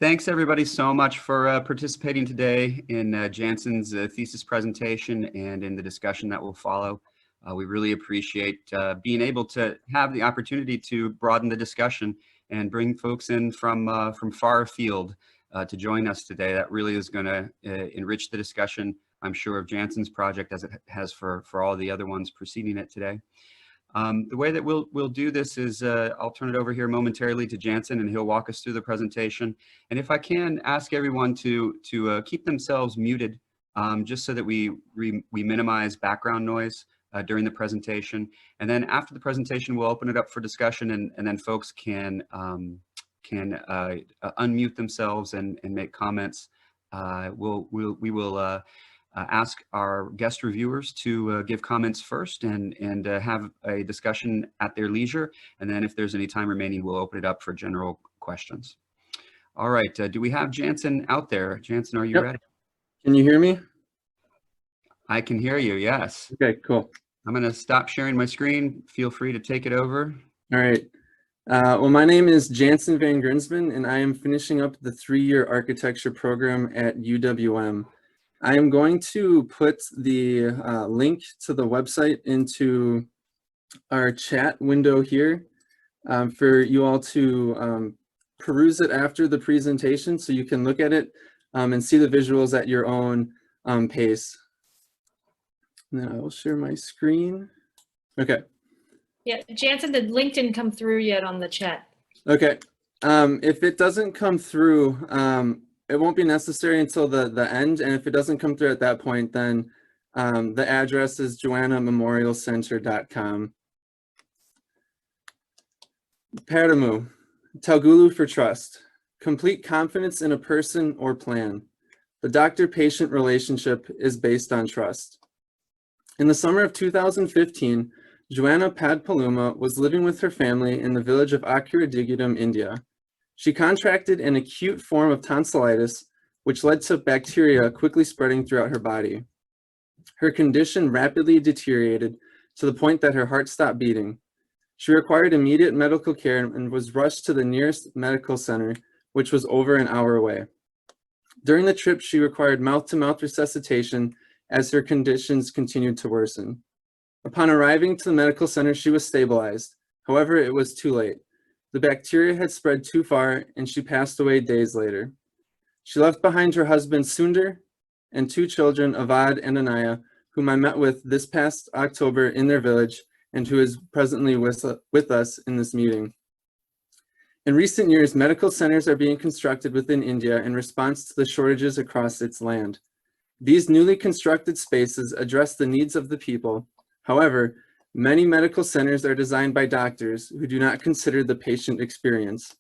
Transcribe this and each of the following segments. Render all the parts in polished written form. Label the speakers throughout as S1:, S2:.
S1: Thanks everybody so much for participating today in Jansen's thesis presentation and in the discussion that will follow. We really appreciate being able to have the opportunity to broaden the discussion and bring folks in from far afield to join us today. That really is going to enrich the discussion, I'm sure, of Jansen's project as it has for all the other ones preceding it today. The way that we'll do this is I'll turn it over here momentarily to Jansen, and he'll walk us through the presentation. And if I can ask everyone to keep themselves muted, just so that we minimize background noise during the presentation. And then after the presentation, we'll open it up for discussion, and then folks can unmute themselves and make comments. We will ask our guest reviewers to give comments first and have a discussion at their leisure. And then if there's any time remaining, we'll open it up for general questions. All right, do we have Jansen out there? Jansen, are you ready?
S2: Can you hear me?
S1: I can hear you, yes.
S2: Okay, cool.
S1: I'm gonna stop sharing my screen. Feel free to take it over.
S2: All right. Well, my name is Jansen VanGrinsven, and I am finishing up the 3-year architecture program at UWM. I am going to put the link to the website into our chat window here for you all to peruse it after the presentation, so you can look at it and see the visuals at your own pace. And then I will share my screen. Okay.
S3: Yeah, Jansen, the link didn't come through yet on the chat.
S2: Okay. If it doesn't come through, it won't be necessary until the end, and if it doesn't come through at that point, then the address is joannamemorialcenter.com. Paramu, Taugulu for trust. Complete confidence in a person or plan. The doctor-patient relationship is based on trust. In the summer of 2015, Joanna Padpaluma was living with her family in the village of Akiradigudam, India. She contracted an acute form of tonsillitis, which led to bacteria quickly spreading throughout her body. Her condition rapidly deteriorated to the point that her heart stopped beating. She required immediate medical care and was rushed to the nearest medical center, which was over an hour away. During the trip, she required mouth-to-mouth resuscitation as her conditions continued to worsen. Upon arriving to the medical center, she was stabilized. However, it was too late. The bacteria had spread too far, and she passed away days later. She left behind her husband Sundar and 2 children, Avad and Anaya, whom I met with this past October in their village and who is presently with us in this meeting. In recent years, medical centers are being constructed within India in response to the shortages across its land. These newly constructed spaces address the needs of the people. However, many medical centers are designed by doctors who do not consider the patient experience.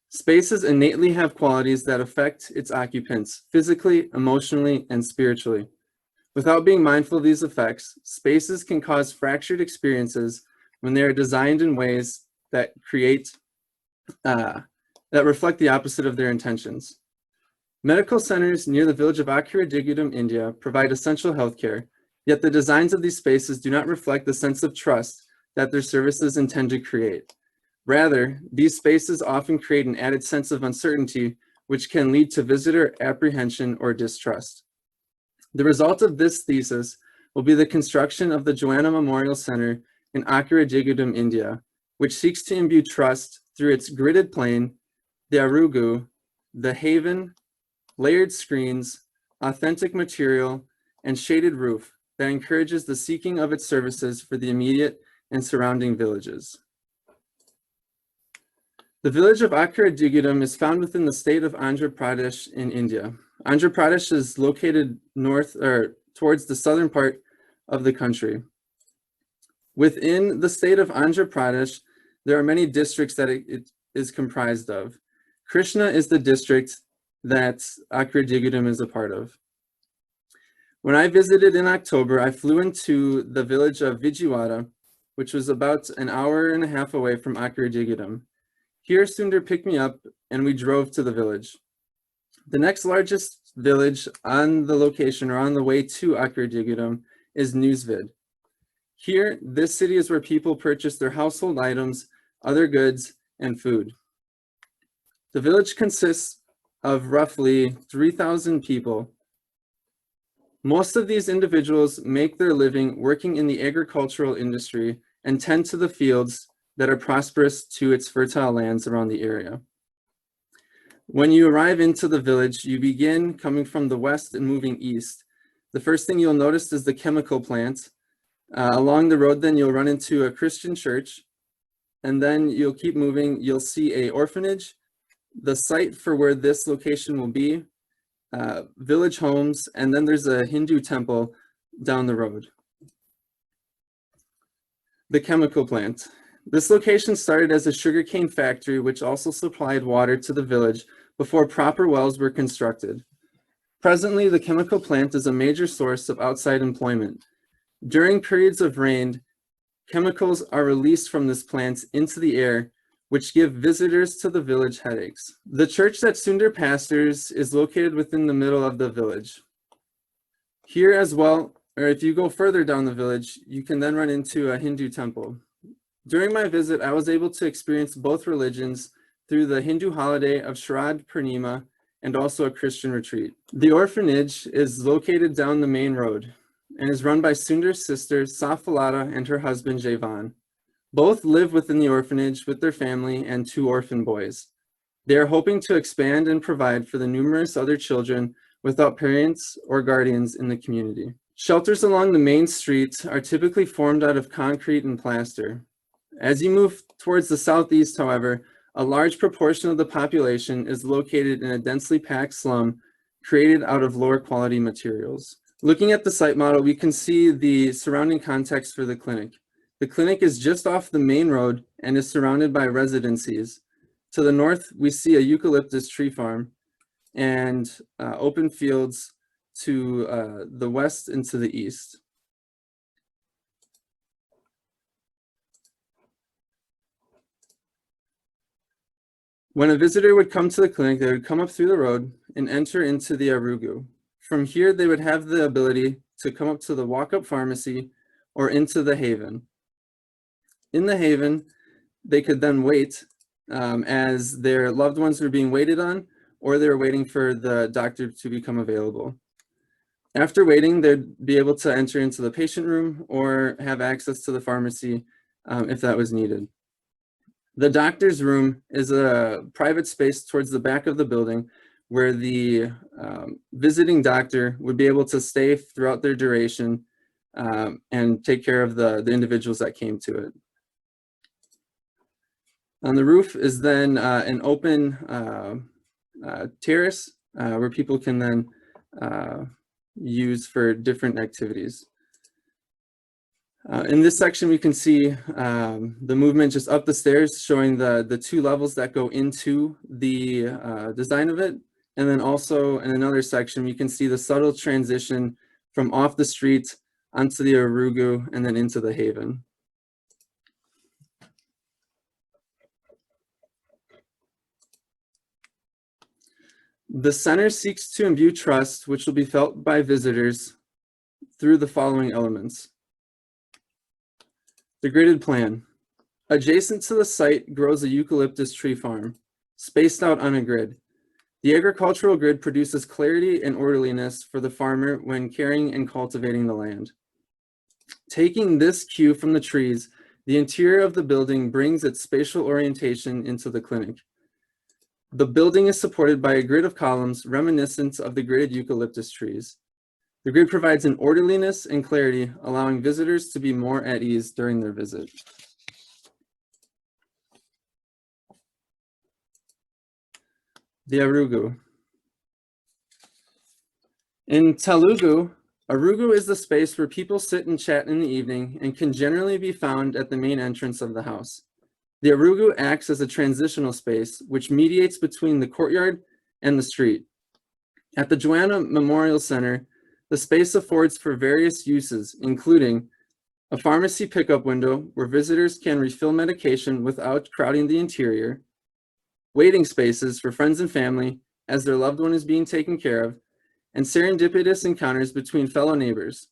S2: Spaces innately have qualities that affect its occupants physically, emotionally, and spiritually. Without being mindful of these effects, spaces can cause fractured experiences when they are designed in ways that reflect the opposite of their intentions. Medical centers near the village of Akiradigudam, India, provide essential healthcare. Yet the designs of these spaces do not reflect the sense of trust that their services intend to create. Rather, these spaces often create an added sense of uncertainty, which can lead to visitor apprehension or distrust. The result of this thesis will be the construction of the Joanna Memorial Center in Akiradigudam, India, which seeks to imbue trust through its gridded plane, the arugu, the haven, layered screens, authentic material, and shaded roof that encourages the seeking of its services for the immediate and surrounding villages. The village of Akiradigudam is found within the state of Andhra Pradesh in India. Andhra Pradesh is located towards the southern part of the country. Within the state of Andhra Pradesh, there are many districts that it is comprised of. Krishna is the district that Akiradigudam is a part of. When I visited in October, I flew into the village of Vijayawada, which was about an hour and a half away from Akiradigudam. Here, Sundar picked me up and we drove to the village. The next largest village on the location or on the way to Akiradigudam is Newsvid. Here, this city is where people purchase their household items, other goods, and food. The village consists of roughly 3,000 people. Most of these individuals make their living working in the agricultural industry and tend to the fields that are prosperous to its fertile lands around the area. When you arrive into the village, you begin coming from the west and moving east. The first thing you'll notice is the chemical plant. Along the road, then you'll run into a Christian church, and then you'll keep moving. You'll see an orphanage, the site for where this location will be, village homes, and then there's a Hindu temple down the road. The chemical plant. This location started as a sugarcane factory, which also supplied water to the village before proper wells were constructed. Presently, the chemical plant is a major source of outside employment. During periods of rain, chemicals are released from this plant into the air, which give visitors to the village headaches. The church that Sundar pastors is located within the middle of the village. Here as well, or if you go further down the village, you can then run into a Hindu temple. During my visit, I was able to experience both religions through the Hindu holiday of Sharad Purnima and also a Christian retreat. The orphanage is located down the main road and is run by Sundar's sister Safalata and her husband Javan. Both live within the orphanage with their family and 2 orphan boys. They are hoping to expand and provide for the numerous other children without parents or guardians in the community. Shelters along the main street are typically formed out of concrete and plaster. As you move towards the southeast, however, a large proportion of the population is located in a densely packed slum created out of lower quality materials. Looking at the site model, we can see the surrounding context for the clinic. The clinic is just off the main road and is surrounded by residencies. To the north, we see a eucalyptus tree farm and open fields to the west and to the east. When a visitor would come to the clinic, they would come up through the road and enter into the Arugu. From here, they would have the ability to come up to the walk-up pharmacy or into the Haven. In the Haven, they could then wait as their loved ones were being waited on, or they were waiting for the doctor to become available. After waiting, they'd be able to enter into the patient room or have access to the pharmacy if that was needed. The doctor's room is a private space towards the back of the building where the visiting doctor would be able to stay throughout their duration and take care of the individuals that came to it. On the roof is then an open terrace where people can then use for different activities. In this section, we can see the movement just up the stairs, showing the 2 levels that go into the design of it. And then also in another section, we can see the subtle transition from off the street onto the Arugu and then into the Haven. The center seeks to imbue trust, which will be felt by visitors through the following elements. The gridded plan. Adjacent to the site grows a eucalyptus tree farm, spaced out on a grid. The agricultural grid produces clarity and orderliness for the farmer when caring and cultivating the land. Taking this cue from the trees, the interior of the building brings its spatial orientation into the clinic. The building is supported by a grid of columns reminiscent of the gridded eucalyptus trees. The grid provides an orderliness and clarity, allowing visitors to be more at ease during their visit. The Arugu. In Telugu, Arugu is the space where people sit and chat in the evening and can generally be found at the main entrance of the house. The Arugu acts as a transitional space which mediates between the courtyard and the street. At the Joanna Memorial Center, the space affords for various uses, including a pharmacy pickup window where visitors can refill medication without crowding the interior, waiting spaces for friends and family as their loved one is being taken care of, and serendipitous encounters between fellow neighbors.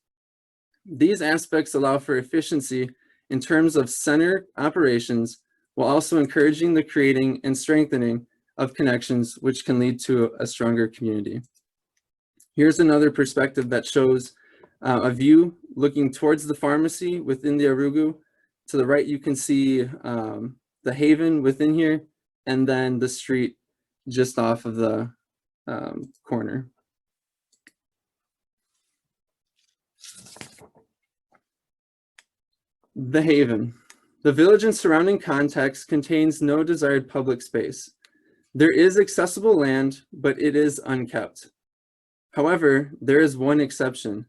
S2: These aspects allow for efficiency in terms of center operations, while also encouraging the creating and strengthening of connections, which can lead to a stronger community. Here's another perspective that shows a view looking towards the pharmacy within the Arugu. To the right, you can see the haven within here, and then the street just off of the corner. The haven. The village and surrounding context contains no desired public space. There is accessible land, but it is unkept. However, there is one exception.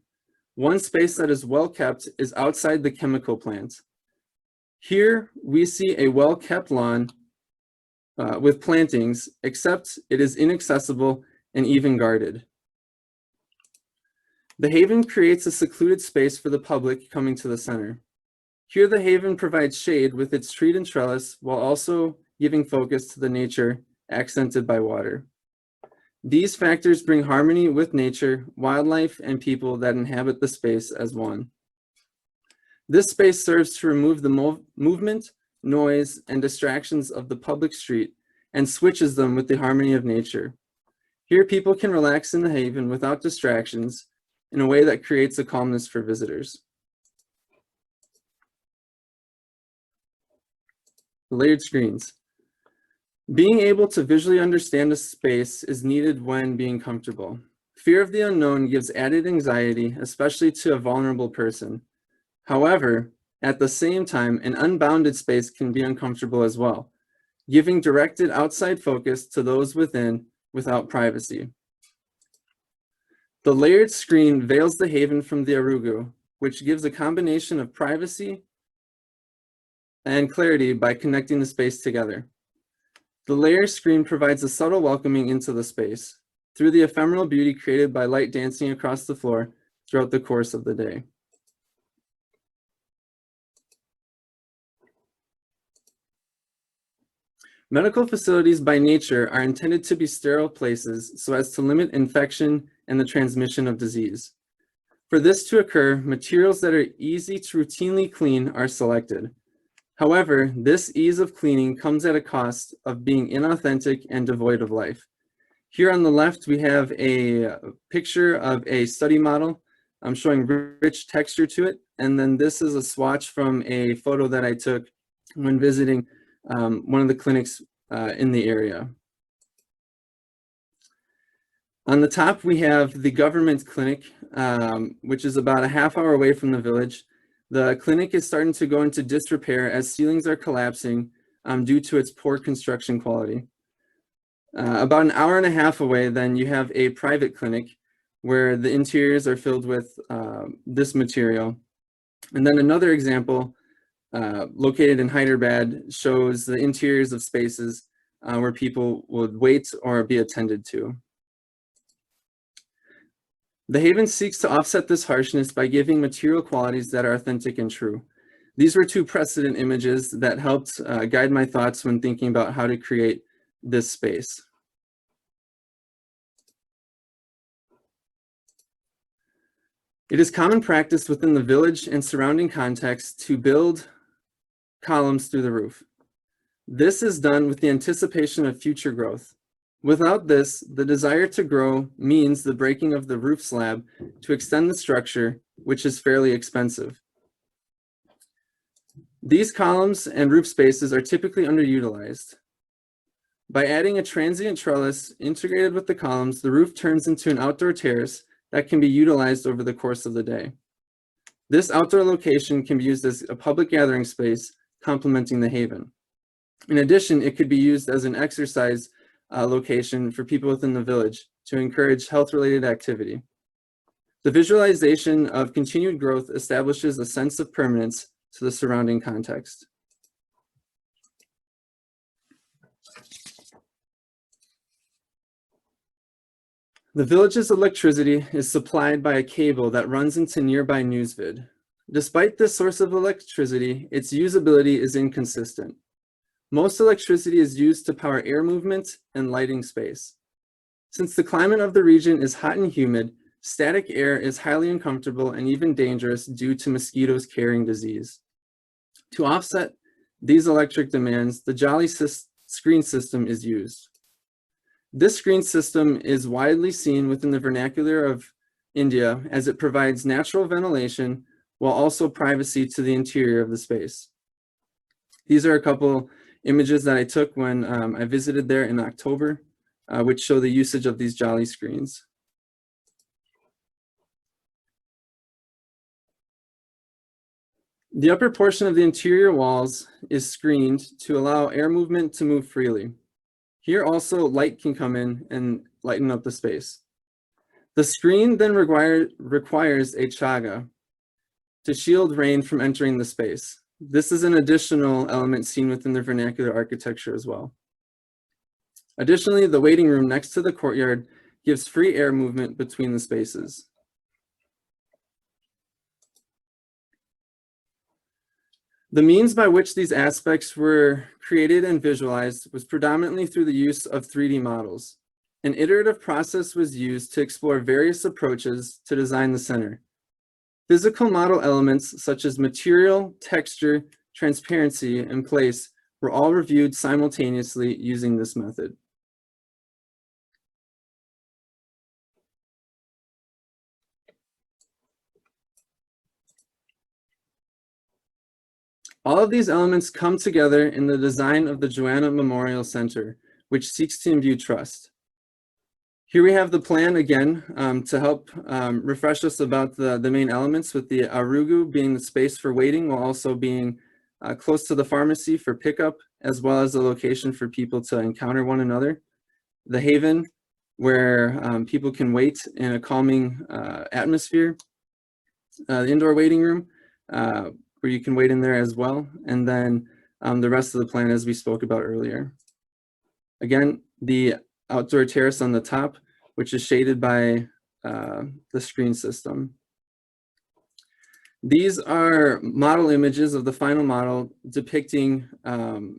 S2: One space that is well kept is outside the chemical plant. Here we see a well-kept lawn with plantings, except it is inaccessible and even guarded. The haven creates a secluded space for the public coming to the center. Here the haven provides shade with its treed and trellis while also giving focus to the nature accented by water. These factors bring harmony with nature, wildlife, and people that inhabit the space as one. This space serves to remove the movement, noise, and distractions of the public street and switches them with the harmony of nature. Here people can relax in the haven without distractions in a way that creates a calmness for visitors. Layered screens. Being able to visually understand a space is needed when being comfortable. Fear of the unknown gives added anxiety, especially to a vulnerable person. However, at the same time, an unbounded space can be uncomfortable as well, giving directed outside focus to those within without privacy. The layered screen veils the haven from the Arugu, which gives a combination of privacy and clarity by connecting the space together. The layer screen provides a subtle welcoming into the space through the ephemeral beauty created by light dancing across the floor throughout the course of the day. Medical facilities by nature are intended to be sterile places so as to limit infection and the transmission of disease. For this to occur, materials that are easy to routinely clean are selected. However, this ease of cleaning comes at a cost of being inauthentic and devoid of life. Here on the left, we have a picture of a study model. I'm showing rich texture to it. And then this is a swatch from a photo that I took when visiting one of the clinics in the area. On the top, we have the government clinic, which is about a half-hour away from the village. The clinic is starting to go into disrepair as ceilings are collapsing due to its poor construction quality. About an hour and a half away, then you have a private clinic where the interiors are filled with this material. And then another example located in Hyderabad shows the interiors of spaces where people would wait or be attended to. The haven seeks to offset this harshness by giving material qualities that are authentic and true. These were two precedent images that helped guide my thoughts when thinking about how to create this space. It is common practice within the village and surrounding context to build columns through the roof. This is done with the anticipation of future growth. Without this, the desire to grow means the breaking of the roof slab to extend the structure, which is fairly expensive. These columns and roof spaces are typically underutilized. By adding a transient trellis integrated with the columns, the roof turns into an outdoor terrace that can be utilized over the course of the day. This outdoor location can be used as a public gathering space, complementing the haven. In addition, it could be used as an exercise location for people within the village to encourage health-related activity. The visualization of continued growth establishes a sense of permanence to the surrounding context. The village's electricity is supplied by a cable that runs into nearby Newsvid. Despite this source of electricity, its usability is inconsistent. Most electricity is used to power air movement and lighting space. Since the climate of the region is hot and humid, static air is highly uncomfortable and even dangerous due to mosquitoes carrying disease. To offset these electric demands, the Jolly screen system is used. This screen system is widely seen within the vernacular of India as it provides natural ventilation while also privacy to the interior of the space. These are a couple images that I took when I visited there in October, which show the usage of these jolly screens. The upper portion of the interior walls is screened to allow air movement to move freely. Here also light can come in and lighten up the space. The screen then requires a chaga to shield rain from entering the space. This is an additional element seen within the vernacular architecture as well. Additionally, the waiting room next to the courtyard gives free air movement between the spaces. The means by which these aspects were created and visualized was predominantly through the use of 3D models. An iterative process was used to explore various approaches to design the center. Physical model elements such as material, texture, transparency, and place were all reviewed simultaneously using this method. All of these elements come together in the design of the Joanna Memorial Center, which seeks to imbue trust. Here we have the plan again to help refresh us about the main elements, with the Arugu being the space for waiting while also being close to the pharmacy for pickup, as well as a location for people to encounter one another. The Haven, where people can wait in a calming atmosphere. The indoor waiting room, where you can wait in there as well. And then the rest of the plan as we spoke about earlier. Again, the outdoor terrace on the top, which is shaded by the screen system. These are model images of the final model depicting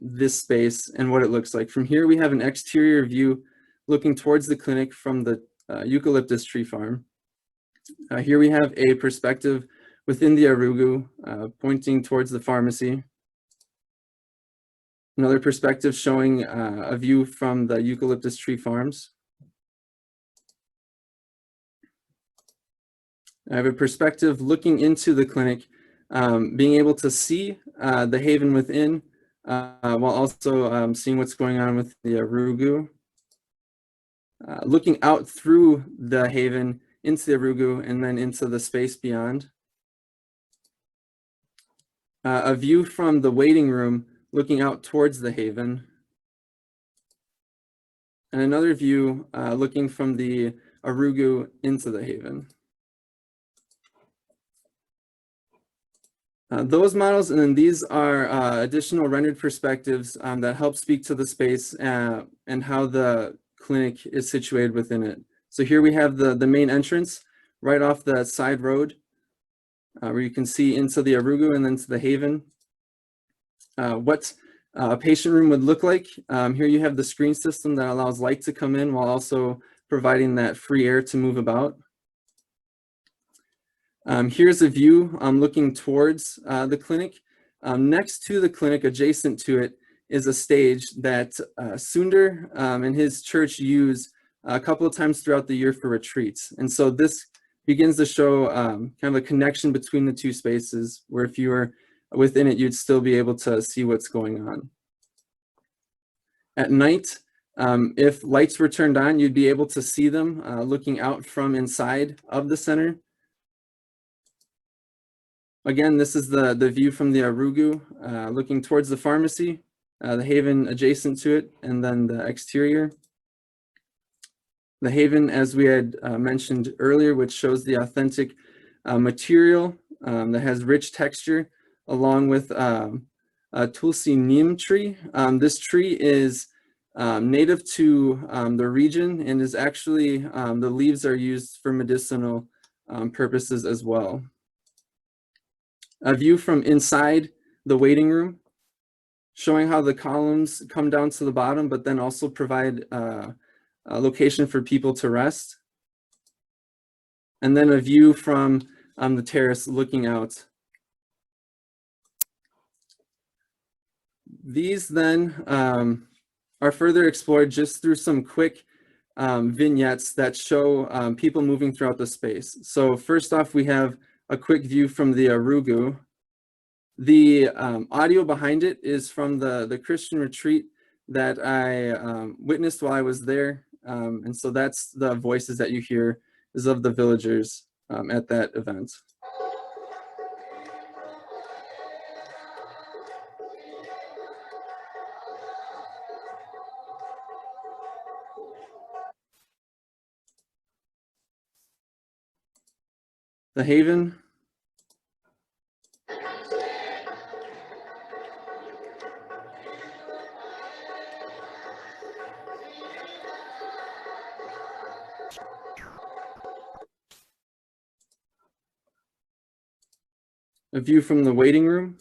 S2: this space and what it looks like. From here, we have an exterior view looking towards the clinic from the eucalyptus tree farm. Here we have a perspective within the Arugu pointing towards the pharmacy. Another perspective showing a view from the eucalyptus tree farms. I have a perspective looking into the clinic, being able to see the Haven within, while also seeing what's going on with the Arugu. Looking out through the Haven into the Arugu and then into the space beyond. A view from the waiting room looking out towards the Haven. And another view looking from the Arugu into the Haven. Those models, and then these are additional rendered perspectives that help speak to the space and how the clinic is situated within it. So here we have the main entrance right off the side road, where you can see into the Arugu and then to the Haven. What a patient room would look like. Here you have the screen system that allows light to come in while also providing that free air to move about. Here's a view looking towards the clinic. Next to the clinic, adjacent to it, is a stage that Sundar and his church use a couple of times throughout the year for retreats. And so this begins to show kind of a connection between the two spaces, where if you were within it, you'd still be able to see what's going on. At night, if lights were turned on, you'd be able to see them looking out from inside of the center. Again, this is the view from the Arugu, looking towards the pharmacy, the Haven adjacent to it, and then the exterior. The Haven, as we had mentioned earlier, which shows the authentic material that has rich texture, along with a Tulsi Neem tree. This tree is native to the region and is actually, the leaves are used for medicinal purposes as well. A view from inside the waiting room, showing how the columns come down to the bottom, but then also provide a location for people to rest. And then a view from the terrace looking out. These then are further explored just through some quick vignettes that show people moving throughout the space. So first off, we have a quick view from the Arugu. The audio behind it is from the Christian retreat that I witnessed while I was there. And so that's the voices that you hear is of the villagers at that event. The Haven. A view from the waiting room.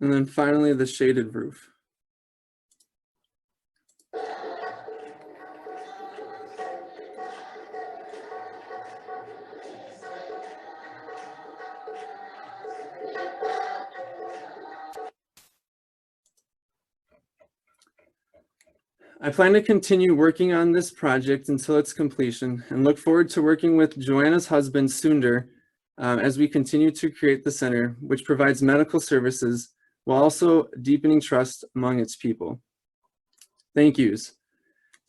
S2: And then finally, the shaded roof. I plan to continue working on this project until its completion and look forward to working with Joanna's husband, Sundar, as we continue to create the center, which provides medical services while also deepening trust among its people. Thank yous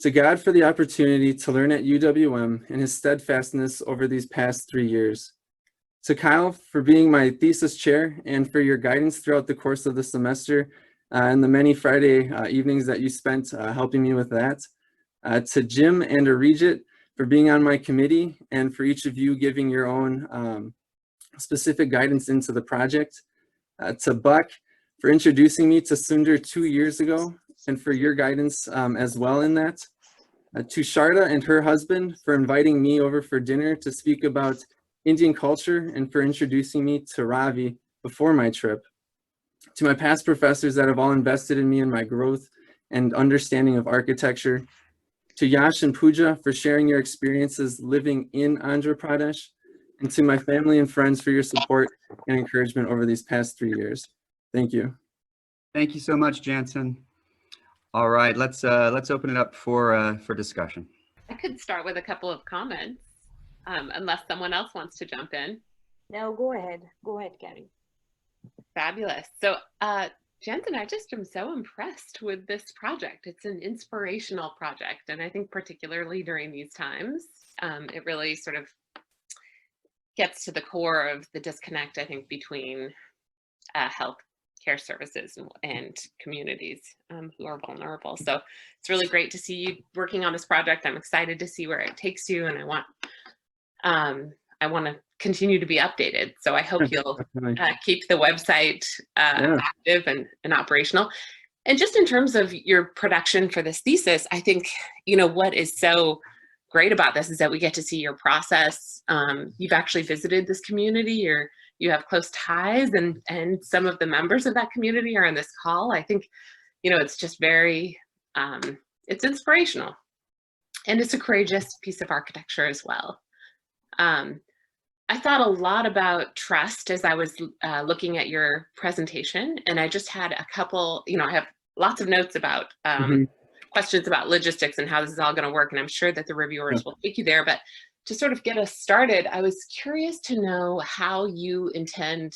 S2: to God for the opportunity to learn at UWM and his steadfastness over these past 3 years. To Kyle for being my thesis chair and for your guidance throughout the course of the semester and the many Friday evenings that you spent helping me with that. To Jim and Arijit for being on my committee and for each of you giving your own specific guidance into the project. To Buck for introducing me to Sundar 2 years ago and for your guidance as well in that. To Sharda and her husband for inviting me over for dinner to speak about Indian culture and for introducing me to Ravi before my trip. To my past professors that have all invested in me and my growth and understanding of architecture. To Yash and Pooja for sharing your experiences living in Andhra Pradesh. And to my family and friends for your support and encouragement over these past 3 years. Thank you.
S1: Thank you so much, Jansen. All right, let's open it up for discussion.
S4: I could start with a couple of comments, unless someone else wants to jump in.
S5: No, go ahead. Go ahead, Carey.
S4: Fabulous. So, Jansen, I just am so impressed with this project. It's an inspirational project, and I think particularly during these times, it really sort of gets to the core of the disconnect, I think, between health care services and communities who are vulnerable. So it's really great to see you working on this project. I'm excited to see where it takes you, and I want to continue to be updated. So I hope you'll keep the website active and operational. And just in terms of your production for this thesis, I think, you know, what is so great about this is that we get to see your process. You've actually visited this community, you have close ties, and some of the members of that community are on this call. I think, you know, it's just very, it's inspirational, and it's a courageous piece of architecture as well. I thought a lot about trust as I was looking at your presentation, and I just had a couple, you know, I have lots of notes about questions about logistics and how this is all going to work, and I'm sure that the reviewers will take you there, but to sort of get us started, I was curious to know how you intend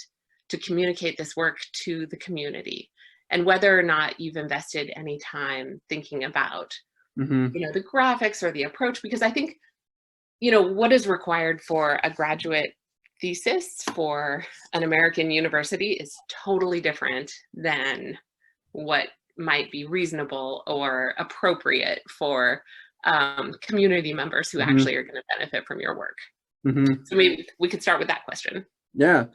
S4: to communicate this work to the community, and whether or not you've invested any time thinking about, you know, the graphics or the approach, because I think, you know, what is required for a graduate thesis for an American university is totally different than what might be reasonable or appropriate for community members who actually are going to benefit from your work. So maybe we could start with that question.
S2: Yeah,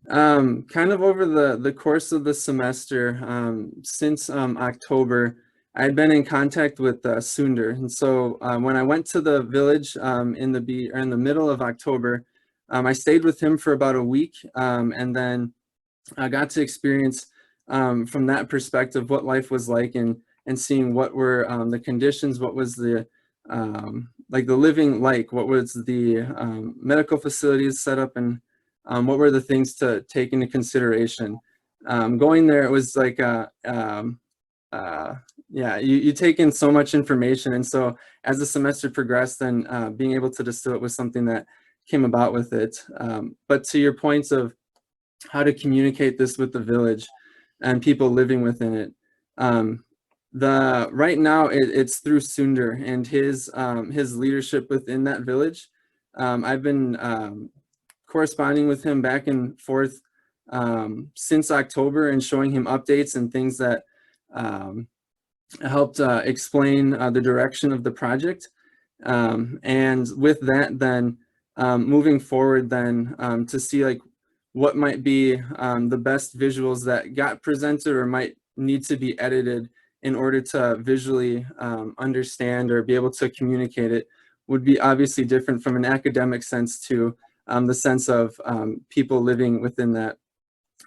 S2: kind of over the course of the semester, since October, I'd been in contact with Sundar, and so when I went to the village in the middle of October, I stayed with him for about a week, and then I got to experience from that perspective what life was like, and seeing what were the conditions, what was the like the living like? What was the medical facilities set up, and what were the things to take into consideration? Going there, it was like yeah, you take in so much information, and so as the semester progressed, then being able to distill it was something that came about with it. But to your points of how to communicate this with the village and people living within it, right now it's through Sundar and his leadership within that village. I've been corresponding with him back and forth since October and showing him updates and things that helped explain the direction of the project. And with that, then moving forward, then to see like what might be the best visuals that got presented or might need to be edited in order to visually understand or be able to communicate it would be obviously different from an academic sense to the sense of people living within that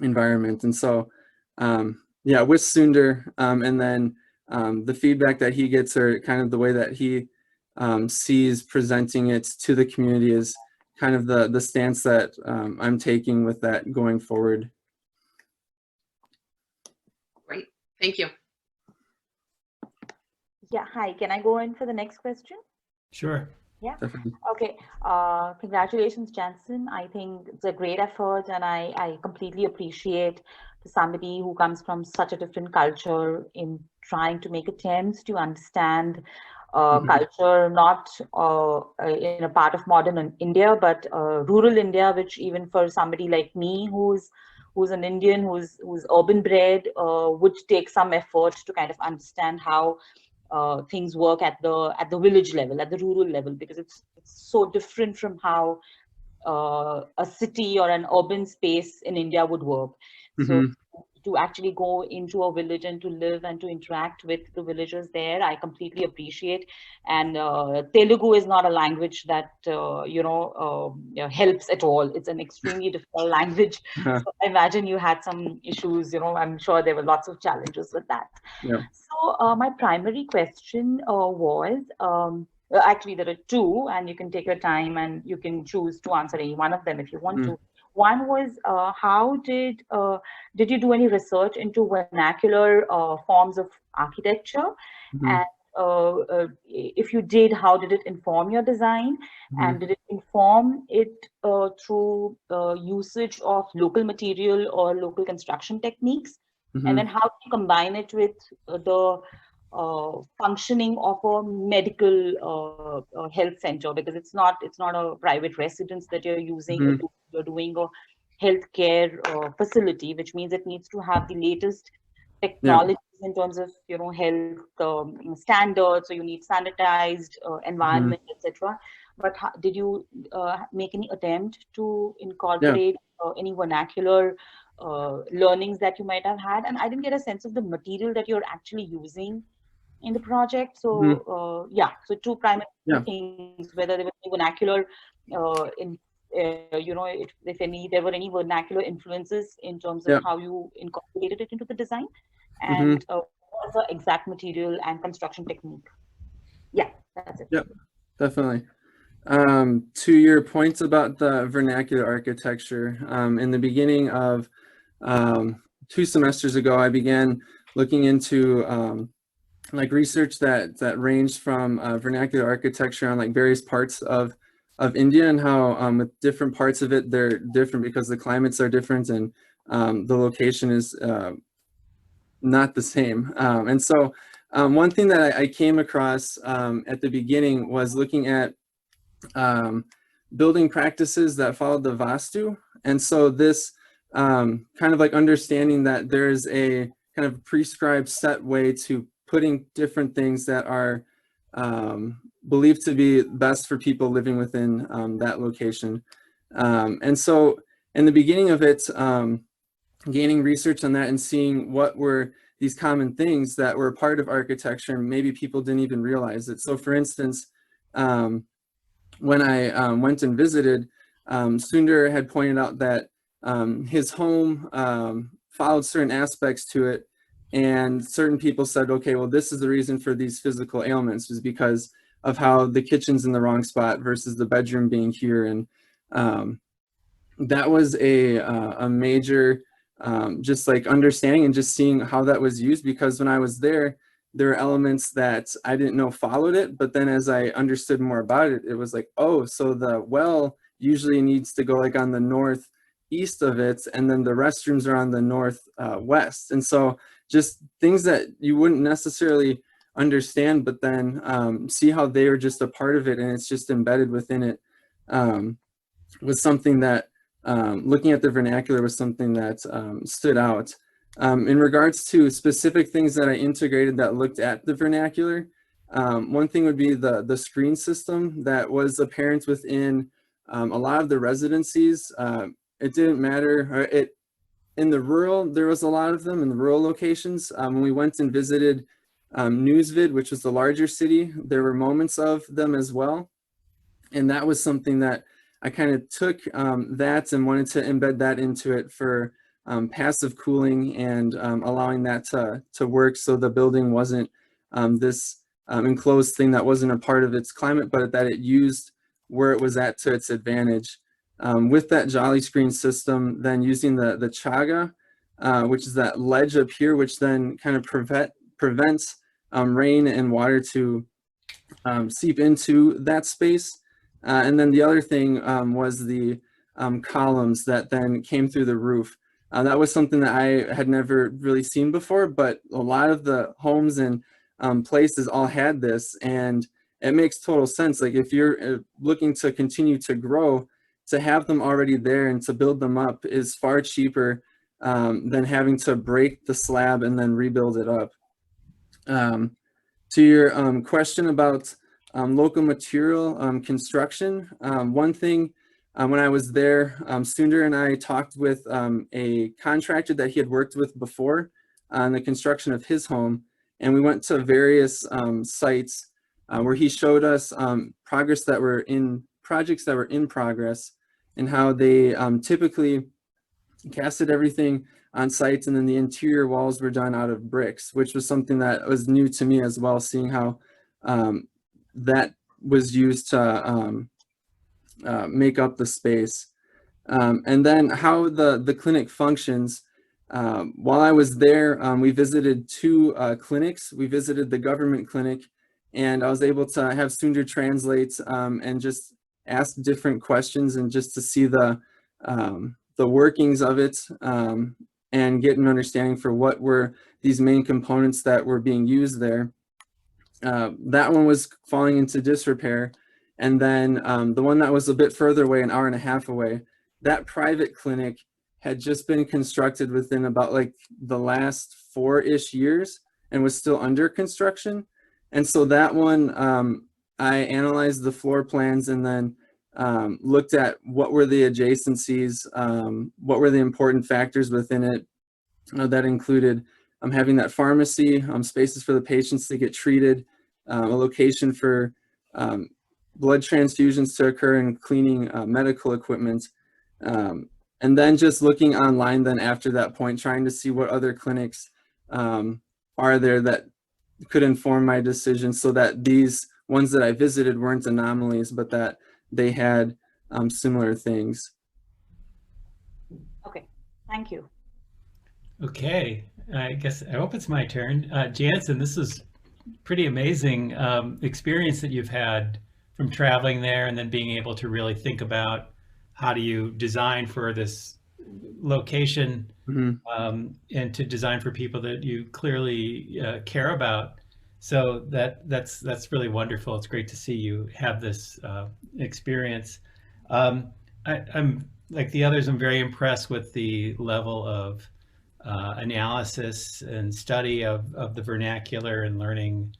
S2: environment. And so, yeah, with Sundar, and then the feedback that he gets, or kind of the way that he sees presenting it to the community, is kind of the stance that I'm taking with that going forward.
S4: Great, thank you.
S5: Yeah, hi, can I go in for the next question?
S6: Sure.
S5: Yeah,
S2: Definitely.
S5: okay. Congratulations, Jansen. I think it's a great effort, and I completely appreciate somebody who comes from such a different culture in trying to make attempts to understand culture, not in a part of modern India, but rural India, which even for somebody like me, who's an Indian, who's urban bred, would take some effort to kind of understand how things work at the village level, at the rural level, because it's so different from how a city or an urban space in India would work. So to actually go into a village and to live and to interact with the villagers there, I completely appreciate. And Telugu is not a language that helps at all. It's an extremely difficult language. So I imagine you had some issues. I'm sure there were lots of challenges with that.
S2: Yeah.
S5: So my primary question was, actually there are two, and you can take your time and you can choose to answer any one of them if you want to. One was, how did you do any research into vernacular forms of architecture? And if you did, how did it inform your design? And did it inform it through usage of local material or local construction techniques? And then how do you combine it with the functioning of a medical health center? Because it's not a private residence that you're using. You're doing a healthcare facility, which means it needs to have the latest technologies in terms of health standards. So you need sanitized environment, etc. But did you make any attempt to incorporate any vernacular learnings that you might have had? And I didn't get a sense of the material that you're actually using in the project. So yeah, so two primary things: whether there was any vernacular if there were any vernacular influences in terms of how you incorporated it into the design, and what was the exact material and construction technique? Yeah, that's it.
S2: Yep, definitely. To your points about the vernacular architecture, in the beginning of 2 semesters ago, I began looking into like research that ranged from vernacular architecture on like various parts of India, and how with different parts of it, they're different because the climates are different and the location is not the same. And so one thing that I came across at the beginning was looking at building practices that followed the Vastu. And so this kind of like understanding that there's a kind of prescribed set way to putting different things that are believed to be best for people living within that location. And so in the beginning of it, gaining research on that and seeing what were these common things that were part of architecture, maybe people didn't even realize it. So for instance, when I went and visited, Sundar had pointed out that his home followed certain aspects to it, and certain people said, okay, well, this is the reason for these physical ailments, is because of how the kitchen's in the wrong spot versus the bedroom being here. And that was a major just like understanding and just seeing how that was used, because when I was there were elements that I didn't know followed it, but then as I understood more about it, it was like, oh, so the well usually needs to go like on the northeast of it, and then the restrooms are on the northwest. And so just things that you wouldn't necessarily understand, but then see how they are just a part of it and it's just embedded within it, was something that looking at the vernacular was something that stood out. In regards to specific things that I integrated that looked at the vernacular, one thing would be the screen system that was apparent within a lot of the residencies. It didn't matter, in the rural, there was a lot of them in the rural locations. When we went and visited Newsvid, which was the larger city, there were moments of them as well. And that was something that I kind of took that and wanted to embed that into it for passive cooling and allowing that to work, so the building wasn't this enclosed thing that wasn't a part of its climate, but that it used where it was at to its advantage. With that jolly screen system, then using the chaga, which is that ledge up here, which then kind of prevents rain and water to seep into that space. And then the other thing was the columns that then came through the roof. That was something that I had never really seen before, but a lot of the homes and places all had this, and it makes total sense. Like if you're looking to continue to grow, to have them already there and to build them up is far cheaper than having to break the slab and then rebuild it up. To your question about local material construction, one thing when I was there, Sundar and I talked with a contractor that he had worked with before on the construction of his home, and we went to various sites where he showed us projects that were in progress, and how they typically casted everything on site, and then the interior walls were done out of bricks, which was something that was new to me as well, seeing how that was used to make up the space. And then how the clinic functions. While I was there, we visited two clinics. We visited the government clinic, and I was able to have Sundar translate and just ask different questions and just to see the workings of it and get an understanding for what were these main components that were being used there. That one was falling into disrepair. And then the one that was a bit further away, an hour and a half away, that private clinic had just been constructed within about like the last 4-ish years and was still under construction. And so that one, I analyzed the floor plans and then looked at what were the adjacencies, what were the important factors within it. That included having that pharmacy, spaces for the patients to get treated, a location for blood transfusions to occur, and cleaning medical equipment. And then just looking online then after that point, trying to see what other clinics are there that could inform my decision, so that these ones that I visited weren't anomalies, but that they had similar things.
S5: Okay, thank you.
S6: Okay, I hope it's my turn. Jansen, this is pretty amazing experience that you've had from traveling there and then being able to really think about how do you design for this location, and to design for people that you clearly care about. So that's really wonderful. It's great to see you have this experience. I'm like the others, I'm very impressed with the level of analysis and study of the vernacular and learning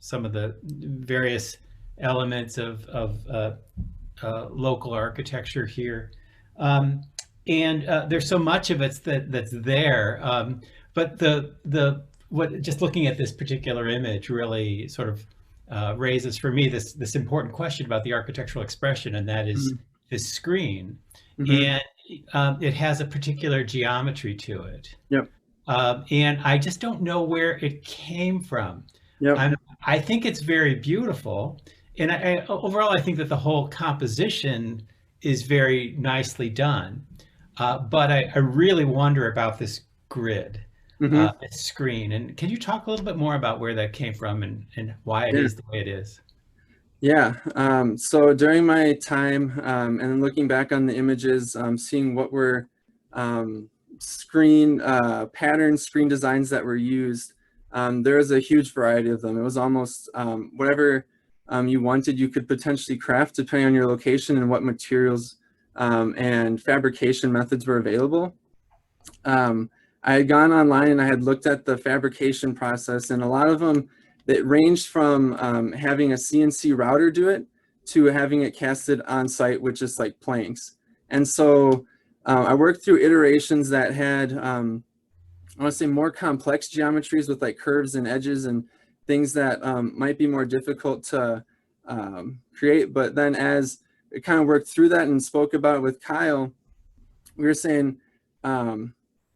S6: some of the various elements of local architecture here. And there's so much of it that's there. But just looking at this particular image really sort of raises for me this important question about the architectural expression, and that is this screen. And it has a particular geometry to it.
S2: Yep.
S6: And I just don't know where it came from.
S2: Yep.
S6: I think it's very beautiful. And overall, I think that the whole composition is very nicely done. But I really wonder about this grid, this screen. And can you talk a little bit more about where that came from and why it is the way it is?
S2: Yeah. So during my time and looking back on the images, seeing what were screen patterns, screen designs that were used, there was a huge variety of them. It was almost whatever you wanted, you could potentially craft depending on your location and what materials and fabrication methods were available. I had gone online and I had looked at the fabrication process, and a lot of them, it ranged from having a CNC router do it to having it casted on site with just like planks. And so I worked through iterations that had, I want to say, more complex geometries with like curves and edges and things that might be more difficult to create. But then as it kind of worked through that and spoke about it with Kyle, we were saying,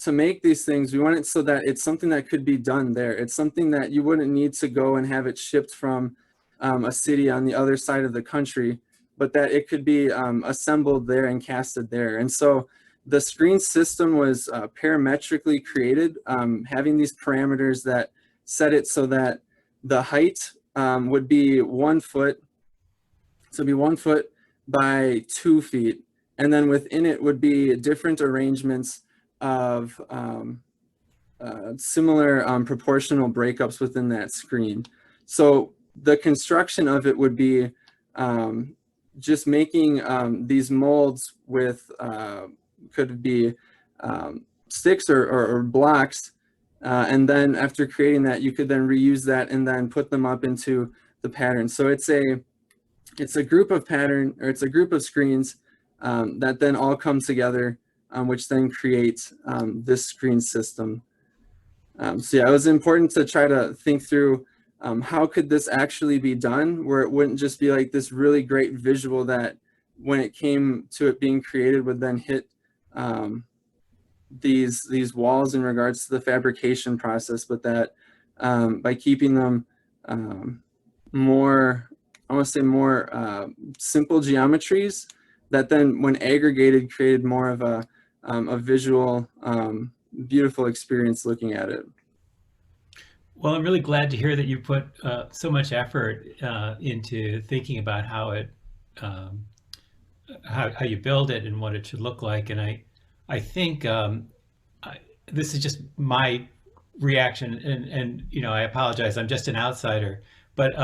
S2: to make these things, we want it so that it's something that could be done there. It's something that you wouldn't need to go and have it shipped from a city on the other side of the country, but that it could be assembled there and casted there. And so the screen system was parametrically created, having these parameters that set it so that the height would be 1 foot. So it'd be 1 foot by 2 feet. And then within it would be different arrangements of similar proportional breakups within that screen. So the construction of it would be just making these molds with, could be sticks or blocks, and then after creating that, you could then reuse that and then put them up into the pattern. So it's a group of it's a group of screens that then all come together, which then creates this screen system. So yeah, it was important to try to think through how could this actually be done, where it wouldn't just be like this really great visual that when it came to it being created would then hit these walls in regards to the fabrication process, but that by keeping them more, I want to say more simple geometries, that then when aggregated created more of a visual, beautiful experience looking at it.
S6: Well, I'm really glad to hear that you put so much effort into thinking about how it, how you build it and what it should look like. And I think this is just my reaction, and you know, I apologize, I'm just an outsider, but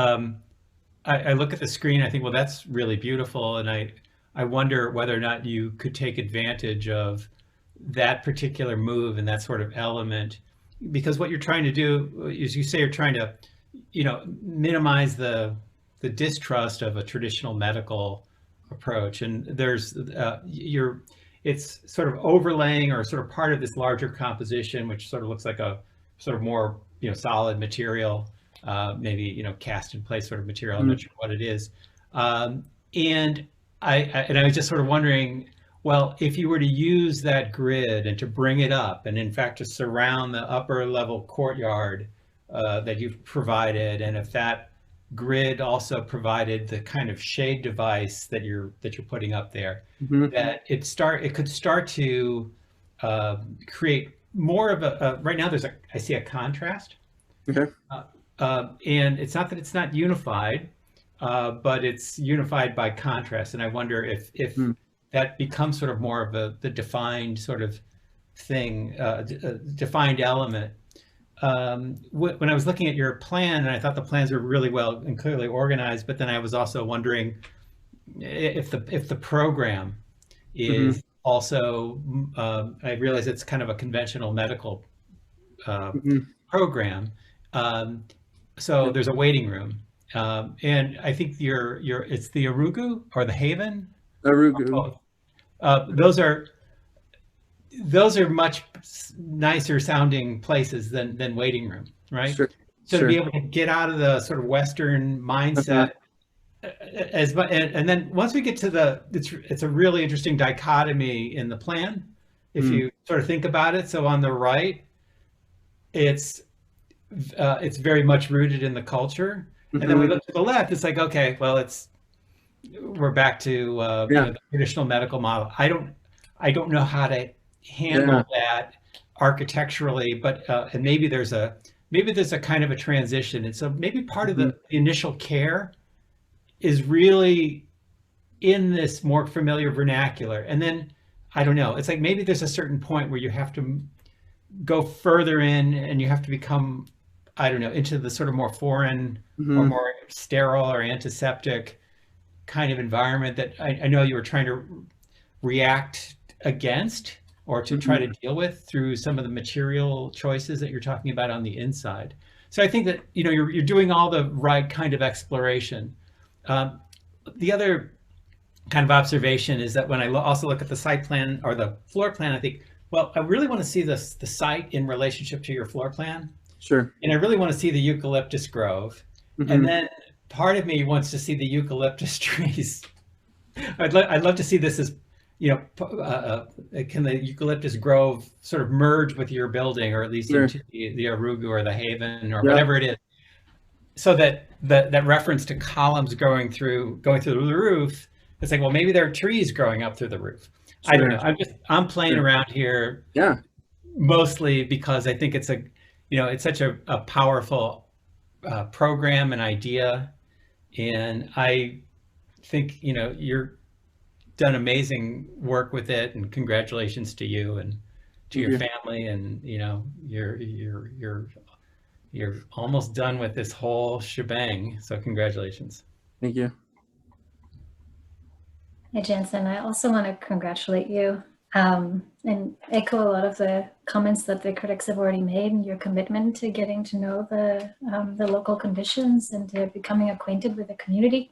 S6: I look at the screen, I think, well, that's really beautiful, and I wonder whether or not you could take advantage of that particular move and that sort of element, because what you're trying to do is, you say you're trying to, you know, minimize the distrust of a traditional medical approach, and there's it's sort of overlaying or sort of part of this larger composition, which sort of looks like a sort of more, you know, solid material, maybe, you know, cast in place sort of material. I'm not sure what it is, and I was just sort of wondering, well, if you were to use that grid and to bring it up, and in fact to surround the upper level courtyard that you've provided, and if that grid also provided the kind of shade device that you're putting up there, that it could start to create more of a, right now I see a contrast.
S2: Okay.
S6: And it's not that it's not unified, but it's unified by contrast. And I wonder if that becomes sort of more of the defined sort of thing, defined element. When I was looking at your plan, and I thought the plans were really well and clearly organized, but then I was also wondering if the program is also, I realize it's kind of a conventional medical program. So there's a waiting room. And I think it's the Arugu or the Haven?
S2: Arugu.
S6: Those are much nicer sounding places than waiting room, right?
S2: Sure.
S6: So to be able to get out of the sort of Western mindset, and then once we get to it's a really interesting dichotomy in the plan, if you sort of think about it. So on the right, it's it's very much rooted in the culture. And then we look to the left, it's like, okay, well, we're back to you know, the traditional medical model. I don't know how to handle that architecturally, but and maybe there's a kind of a transition. And so maybe part of the initial care is really in this more familiar vernacular. And then, I don't know, it's like maybe there's a certain point where you have to go further in and you have to become, I don't know, into the sort of more foreign or more sterile or antiseptic kind of environment that I know you were trying to react against or to try to deal with through some of the material choices that you're talking about on the inside. So I think that, you know, you're doing all the right kind of exploration. The other kind of observation is that when I also look at the site plan or the floor plan, I think, well, I really want to see the site in relationship to your floor plan.
S2: Sure.
S6: And I really want to see the eucalyptus grove. And then part of me wants to see the eucalyptus trees. I'd love to see this as, you know, can the eucalyptus grove sort of merge with your building, or at least into the Arugu or the Haven or whatever it is, so that that reference to columns going through the roof, it's like, well, maybe there are trees growing up through the roof. I don't know. I'm playing around here. Mostly because I think it's it's such a powerful program and idea, and I think, you know, you're done amazing work with it, and congratulations to you and to your family, and you know, you're almost done with this whole shebang, so congratulations.
S2: Thank you.
S7: Hey, Jansen, I also want to congratulate you and echo a lot of the comments that the critics have already made, and your commitment to getting to know the local conditions and to becoming acquainted with the community.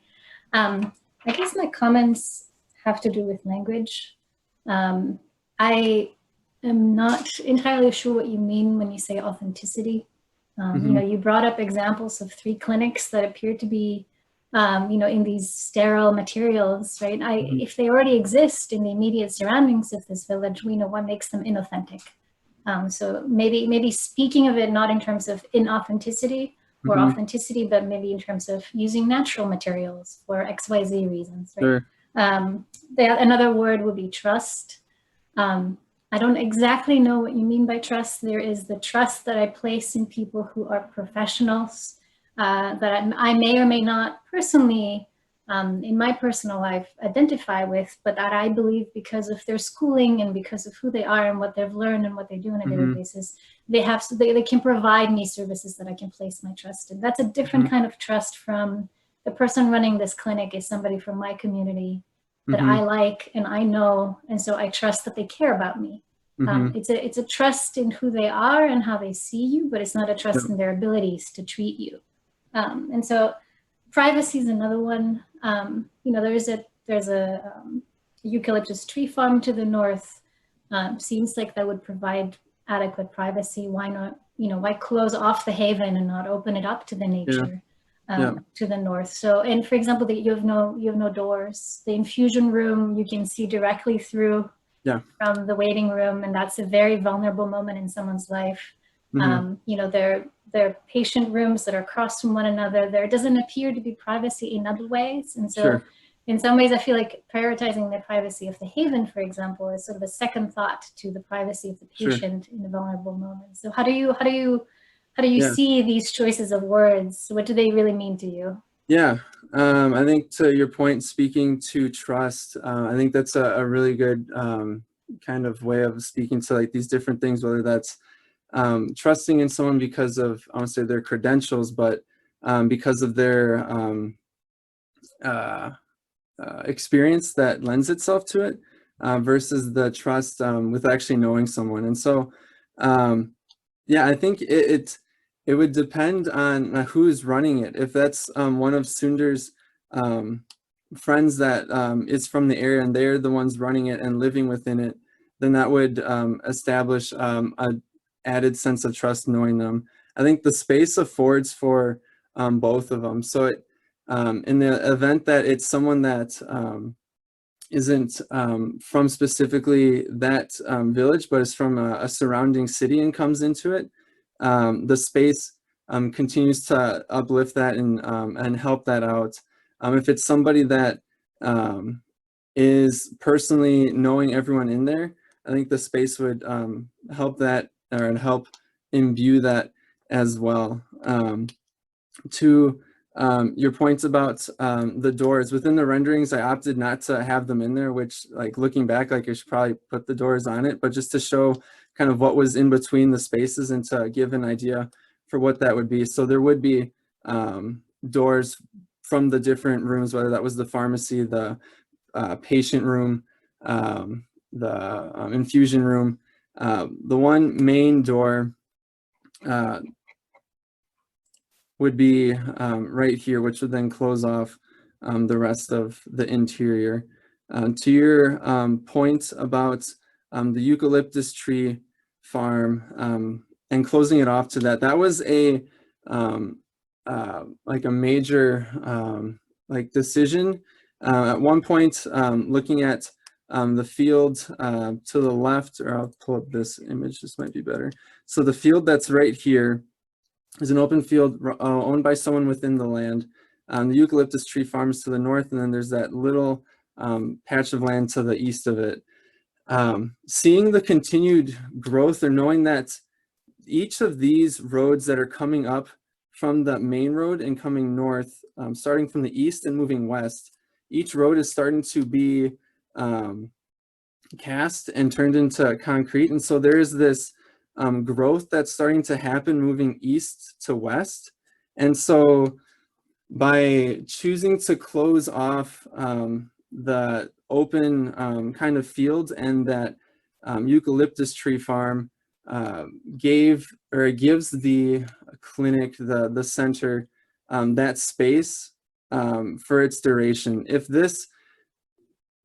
S7: I guess my comments have to do with language. I am not entirely sure what you mean when you say authenticity. You know, you brought up examples of 3 clinics that appear to be you know, in these sterile materials, right? If they already exist in the immediate surroundings of this village, we know what makes them inauthentic. So maybe speaking of it not in terms of inauthenticity or authenticity, but maybe in terms of using natural materials for XYZ reasons, right? Another word would be trust. I don't exactly know what you mean by trust. There is the trust that I place in people who are professionals, that I may or may not personally, in my personal life, identify with, but that I believe because of their schooling and because of who they are and what they've learned and what they do on a daily basis, they can provide me services that I can place my trust in. That's a different kind of trust from the person running this clinic is somebody from my community that I like and I know, and so I trust that they care about me. It's a trust in who they are and how they see you, but it's not a trust in their abilities to treat you. And so privacy is another one. You know, there's a eucalyptus tree farm to the north. Seems like that would provide adequate privacy. Why not, you know, why close off the haven and not open it up to the nature to the north? So, and for example, you have no doors. The infusion room, you can see directly through from the waiting room, and that's a very vulnerable moment in someone's life. You know, there are patient rooms that are across from one another. There doesn't appear to be privacy in other ways. And so in some ways, I feel like prioritizing the privacy of the haven, for example, is sort of a second thought to the privacy of the patient in a vulnerable moment. So how do you see these choices of words? What do they really mean to you?
S2: I think to your point, speaking to trust, I think that's a really good kind of way of speaking to like these different things, whether that's trusting in someone because of, I want to say, their credentials, but because of their experience that lends itself to it, versus the trust with actually knowing someone. And so, I think it would depend on who's running it. If that's one of Sunder's friends that is from the area and they're the ones running it and living within it, then that would establish a added sense of trust knowing them. I think the space affords for both of them. So in the event that it's someone that isn't from specifically that village, but is from a surrounding city and comes into it, the space continues to uplift that and help that out. If it's somebody that is personally knowing everyone in there, I think the space would help that, or help imbue that as well. To your points about the doors, within the renderings, I opted not to have them in there, which, like, looking back, like, I should probably put the doors on it, but just to show kind of what was in between the spaces and to give an idea for what that would be. So there would be doors from the different rooms, whether that was the pharmacy, the patient room, the infusion room. The one main door would be right here, which would then close off the rest of the interior. To your point about the eucalyptus tree farm and closing it off to that, that was a like a major like decision. At one point, looking at the field to the left, or I'll pull up this image, this might be better. So the field that's right here is an open field owned by someone within the land. The eucalyptus tree farm is to the north, and then there's that little patch of land to the east of it. Seeing the continued growth, or knowing that each of these roads that are coming up from the main road and coming north, starting from the east and moving west, each road is starting to be cast and turned into concrete. And so there is this growth that's starting to happen moving east to west. And so by choosing to close off the open kind of fields and that eucalyptus tree farm, gives the clinic, the center, that space for its duration. If this,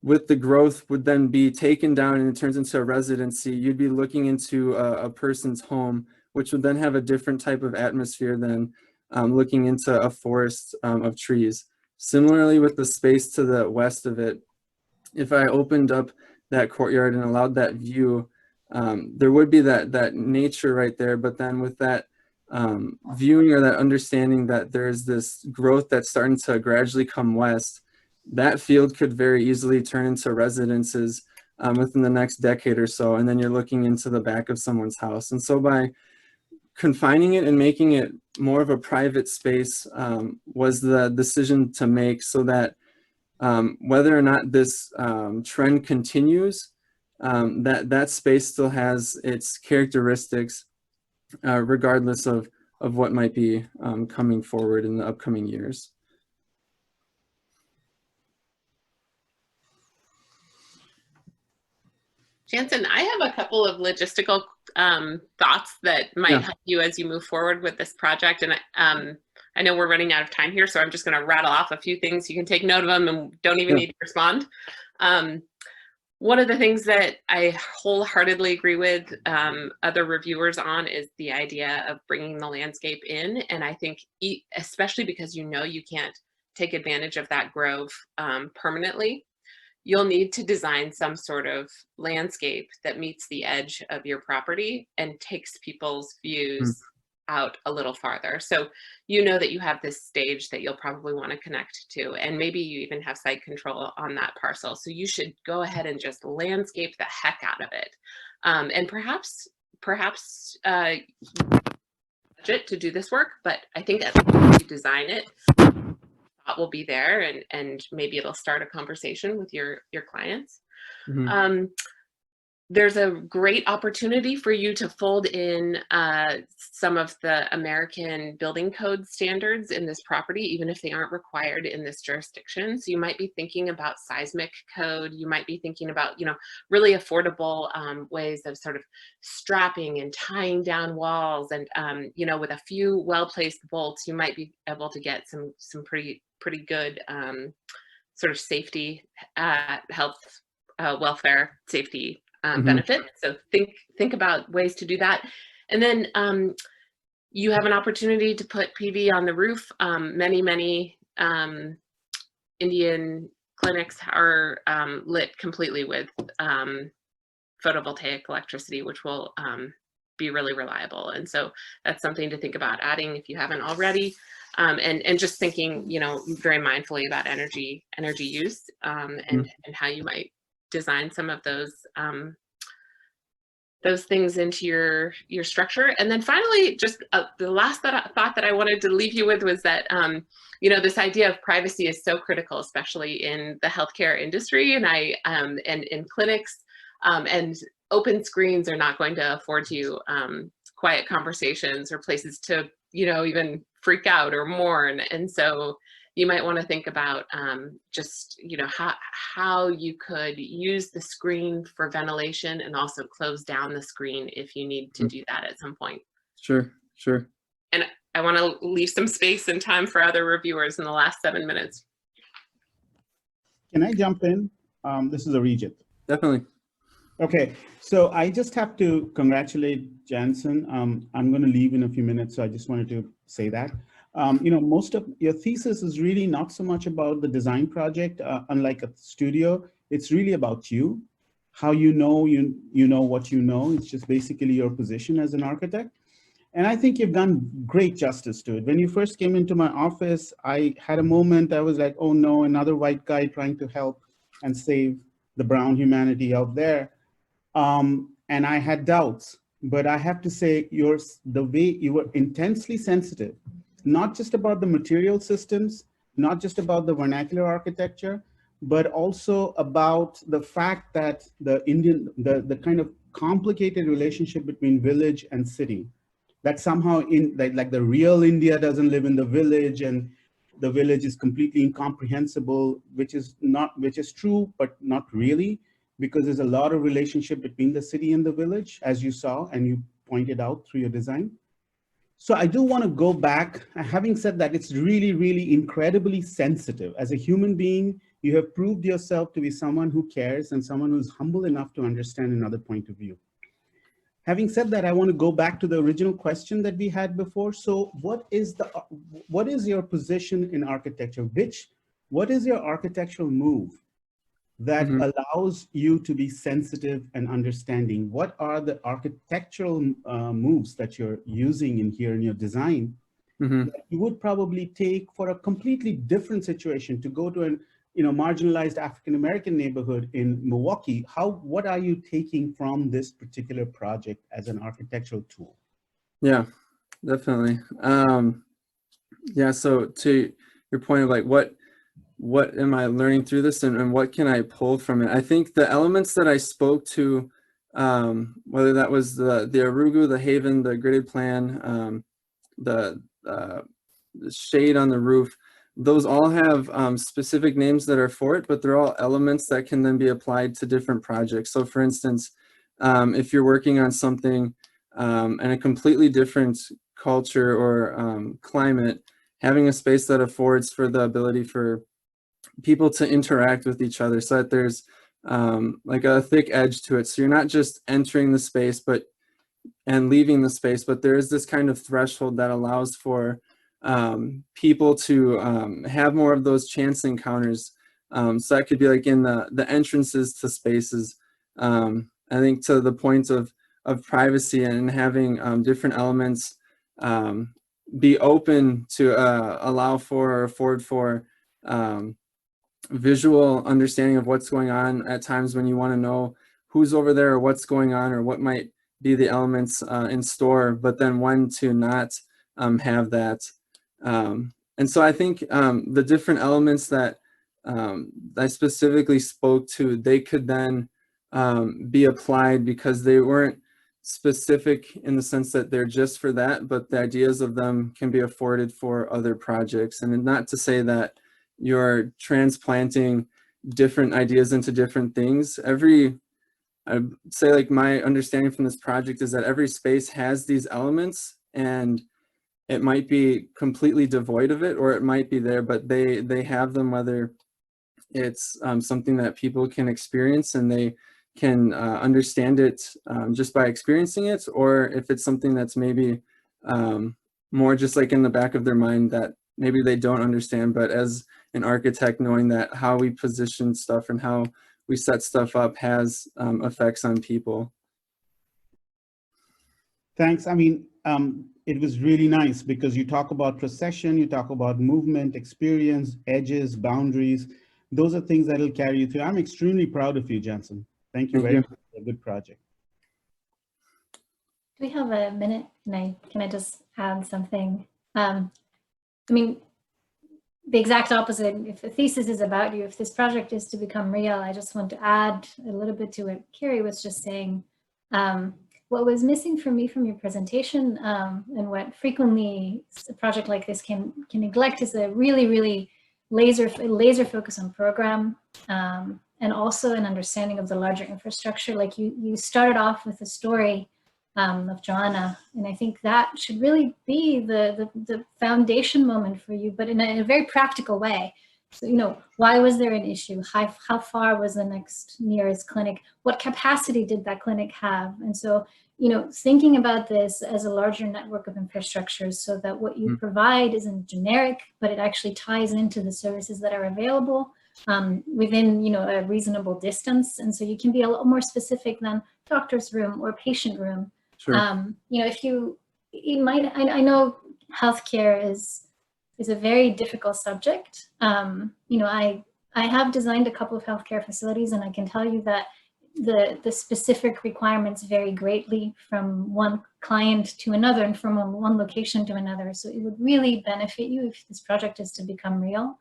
S2: with the growth, would then be taken down and it turns into a residency, you'd be looking into a person's home, which would then have a different type of atmosphere than looking into a forest of trees. Similarly, with the space to the west of it, if I opened up that courtyard and allowed that view, there would be that nature right there, but then with that viewing, or that understanding that there's this growth that's starting to gradually come west, that field could very easily turn into residences within the next decade or so, and then you're looking into the back of someone's house. And so by confining it and making it more of a private space was the decision to make, so that whether or not this trend continues, that space still has its characteristics, regardless of what might be coming forward in the upcoming years.
S4: Jansen, I have a couple of logistical thoughts that might help you as you move forward with this project. And I know we're running out of time here, so I'm just going to rattle off a few things. You can take note of them and don't even need to respond. One of the things that I wholeheartedly agree with other reviewers on is the idea of bringing the landscape in. And I think, especially because you can't take advantage of that grove permanently, you'll need to design some sort of landscape that meets the edge of your property and takes people's views out a little farther. So that you have this stage that you'll probably want to connect to, and maybe you even have site control on that parcel. So you should go ahead and just landscape the heck out of it. And perhaps budget to do this work, but I think as you design it, will be there, and maybe it'll start a conversation with your clients. There's a great opportunity for you to fold in some of the American building code standards in this property, even if they aren't required in this jurisdiction. So you might be thinking about seismic code. You might be thinking about, really affordable ways of sort of strapping and tying down walls. And, with a few well-placed bolts, you might be able to get some pretty good sort of safety, health, welfare, safety benefit. So think about ways to do that. And then you have an opportunity to put PV on the roof. Many Indian clinics are lit completely with photovoltaic electricity, which will be really reliable. And so that's something to think about adding if you haven't already. And just thinking, you know, very mindfully about energy use, and how you might design some of those things into your structure. And then finally, just the last thought that I wanted to leave you with was that, you know, this idea of privacy is so critical, especially in the healthcare industry and in clinics, and open screens are not going to afford you quiet conversations or places to, you know, even freak out or mourn. And so you might want to think about just, you know, how you could use the screen for ventilation and also close down the screen if you need to do that at some point.
S2: Sure.
S4: And I want to leave some space and time for other reviewers in the last 7 minutes.
S8: Can I jump in? This is Arijit.
S2: Definitely.
S8: Okay, so I just have to congratulate Jansen. I'm going to leave in a few minutes, so I just wanted to say that. You know, most of your thesis is really not so much about the design project, unlike a studio. It's really about you, how you know what you know. It's just basically your position as an architect. And I think you've done great justice to it. When you first came into my office, I had a moment, I was like, oh no, another white guy trying to help and save the brown humanity out there. And I had doubts, but I have to say the way you were intensely sensitive, not just about the material systems, not just about the vernacular architecture, but also about the fact that the kind of complicated relationship between village and city, that somehow like the real India doesn't live in the village and the village is completely incomprehensible, which is true, but not really, because there's a lot of relationship between the city and the village, as you saw and you pointed out through your design. So I do want to go back. Having said that, it's really, really incredibly sensitive. As a human being, you have proved yourself to be someone who cares and someone who's humble enough to understand another point of view. Having said that, I want to go back to the original question that we had before. So what is your position in architecture? What is your architectural move that allows you to be sensitive and understanding? What are the architectural moves that you're using in your design that you would probably take for a completely different situation, to go to an marginalized African-American neighborhood in Milwaukee? What are you taking from this particular project as an architectural tool?
S2: Yeah, definitely. Yeah, so to your point of like, what am I learning through this and what can I pull from it? I think the elements that I spoke to, whether that was the Arugu, the Haven, the gridded plan, the shade on the roof, those all have specific names that are for it, but they're all elements that can then be applied to different projects. So for instance, if you're working on something in a completely different culture or climate, having a space that affords for the ability for people to interact with each other, so that there's like a thick edge to it. So you're not just entering the space and leaving the space, but there is this kind of threshold that allows for people to have more of those chance encounters. So that could be like in the entrances to spaces. I think to the point of privacy and having different elements be open to allow for or afford for visual understanding of what's going on at times when you want to know who's over there or what's going on or what might be the elements in store, but then when to not have that. And so I think the different elements that I specifically spoke to, they could then be applied because they weren't specific in the sense that they're just for that, but the ideas of them can be afforded for other projects. And not to say that you're transplanting different ideas into different things. I'd say like my understanding from this project is that every space has these elements, and it might be completely devoid of it, or it might be there, but they have them, whether it's something that people can experience and they can understand it just by experiencing it, or if it's something that's maybe more just like in the back of their mind that maybe they don't understand. But as an architect, knowing that how we position stuff and how we set stuff up has effects on people.
S8: Thanks. I mean, it was really nice because you talk about procession, you talk about movement, experience, edges, boundaries. Those are things that will carry you through. I'm extremely proud of you, Jansen. Thank you very much for a good project.
S7: Do we have a minute? Can I just add something? I mean, the exact opposite. If the thesis is about you, if this project is to become real, I just want to add a little bit to what Carey was just saying. What was missing for me from your presentation, and what frequently a project like this can neglect, is a really laser focus on program, and also an understanding of the larger infrastructure. Like you started off with a story of Joanna, and I think that should really be the foundation moment for you, but in a very practical way. So, you know, why was there an issue? How far was the nearest clinic? What capacity did that clinic have? And so, you know, thinking about this as a larger network of infrastructures so that what you provide isn't generic, but it actually ties into the services that are available within, you know, a reasonable distance. And so you can be a lot more specific than doctor's room or patient room.
S2: Sure.
S7: You know, I know healthcare is a very difficult subject. You know, I have designed a couple of healthcare facilities, and I can tell you that the specific requirements vary greatly from one client to another and from one location to another. So it would really benefit you, if this project is to become real,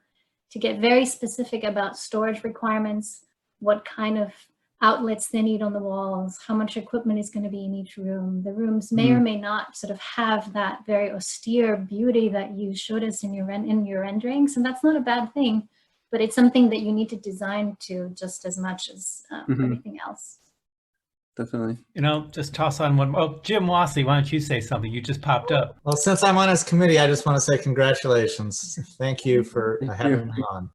S7: to get very specific about storage requirements, what kind of outlets they need on the walls, how much equipment is going to be in each room. The rooms may or may not sort of have that very austere beauty that you showed us in your renderings, and that's not a bad thing, but it's something that you need to design to just as much as everything else.
S2: Definitely.
S6: You know, just toss on one. Oh, Jim Wasley, why don't you say something? You just popped up.
S9: Well, since I'm on his committee, I just want to say congratulations. Thank you for having me on.